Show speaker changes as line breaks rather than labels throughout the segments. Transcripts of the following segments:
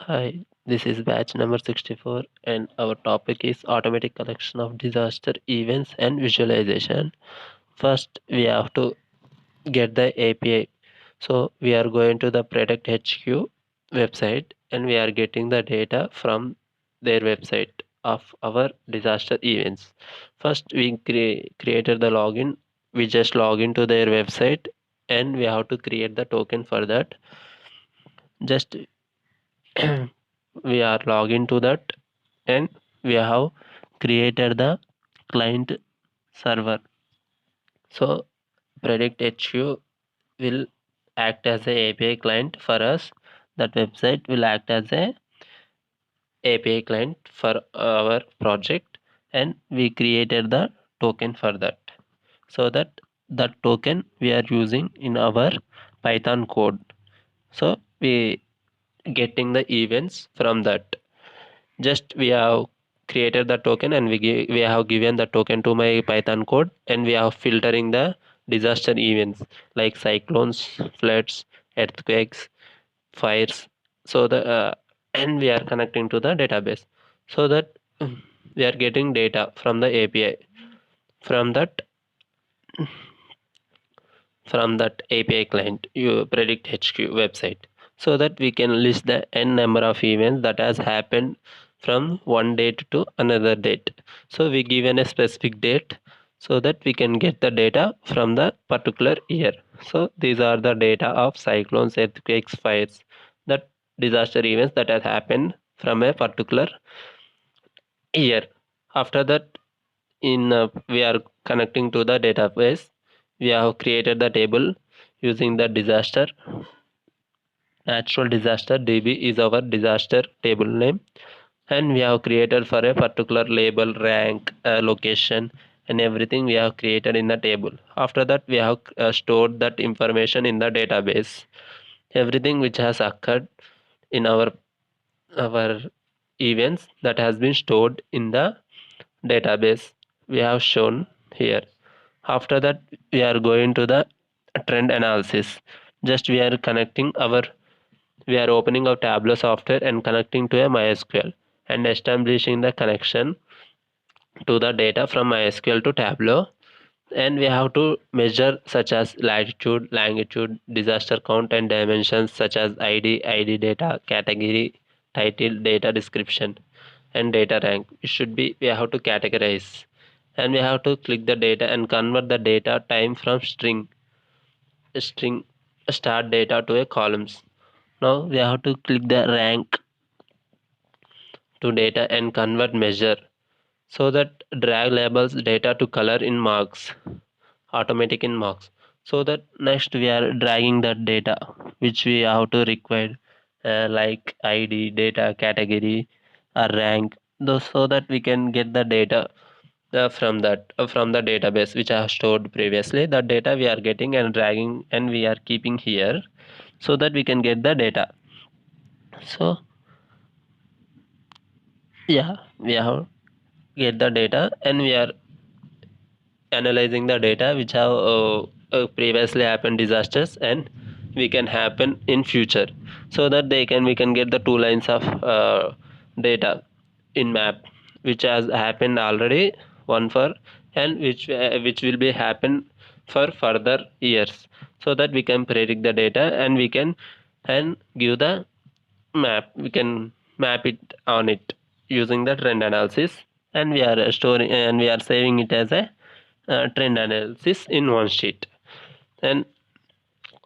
Hi, this is batch number 64 and our topic is automatic collection of disaster events and visualization. First, we have to get the API. So we are going to the Predict HQ website and we are getting the data from their website of our disaster events. First, we created the login. We just log into their website and we have to create the token for that. Just we are logged into that and we have created the client server. So Predict HQ will act as a API client for us. That website will act as a API client for our project and we created the token for that. So that token we are using in our Python code. So we getting the events from that. Just we have created the token and we have given the token to my Python code and we are filtering the disaster events like cyclones, floods, earthquakes, fires. So the and we are connecting to the database so that we are getting data from the API from that API client you Predict HQ website so that we can list the n number of events that has happened from one date to another date. So we given a specific date so that we can get the data from the particular year. So these are the data of cyclones, earthquakes, fires, that disaster events that has happened from a particular year. After that, in we are connecting to the database. We have created the table using the disaster. Natural disaster DB is our disaster table name, and we have created for a particular label, rank, location, and everything we have created in the table. After that, we have stored that information in the database. Everything which has occurred in our events that has been stored in the database we have shown here. After that, we are going to the trend analysis. Just we are opening our Tableau software and connecting to a MySQL and establishing the connection to the data from MySQL to Tableau. And we have to measure such as latitude, longitude, disaster count, and dimensions such as ID data, category, title, data description, and data rank. It should be we have to categorize, and we have to click the data and convert the data time from string start data to a columns. Now we have to click the rank to data and convert measure so that drag labels data to color in marks, automatic in marks. So that next we are dragging that data which we have to require like ID, data, category, or rank, those so that we can get the data from the database which I have stored previously. That data we are getting and dragging and we are keeping here so that we can get the data. So yeah, we have get the data and we are analyzing the data which have previously happened disasters and we can happen in future so that we can get the two lines of data in map which has happened already one for and which will be happen for further years so that we can predict the data and we can and give the map we can map it on it using the trend analysis and we are storing and we are saving it as a trend analysis in one sheet. And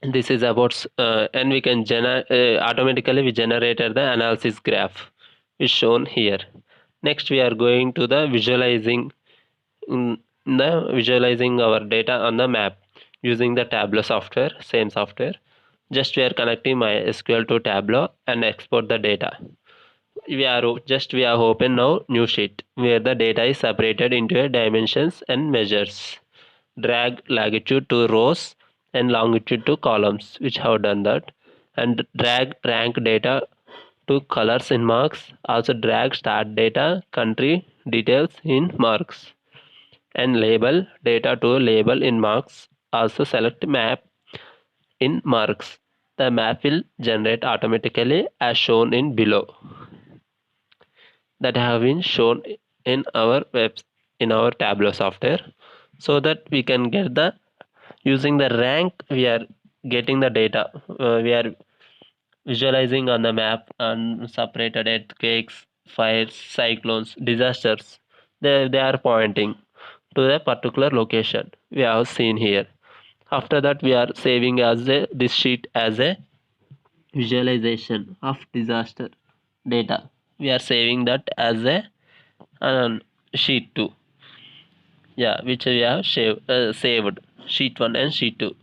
this is about and we can automatically we generated the analysis graph is shown here. Next we are going to the in visualizing our data on the map using the Tableau software, same software. Just we are connecting my SQL to Tableau and export the data. We are open now new sheet where the data is separated into a dimensions and measures. Drag latitude to rows and longitude to columns, which have done that, and drag rank data to colors in marks. Also drag start data country details in marks and label data to label in marks. Also select map in marks. the map will generate automatically as shown in below, that have been shown in our in our Tableau software, so that we can get the, using the rank we are getting the data. We are visualizing on the map and separated earthquakes, fires, cyclones, disasters. They are pointing to a particular location we have seen here. After that, we are saving as this sheet as a visualization of disaster data. We are saving that as a sheet 2. Yeah, which we have saved sheet 1 and sheet 2.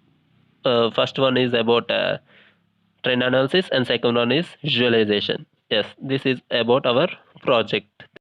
First one is about trend analysis and second one is visualization. Yes, this is about our project.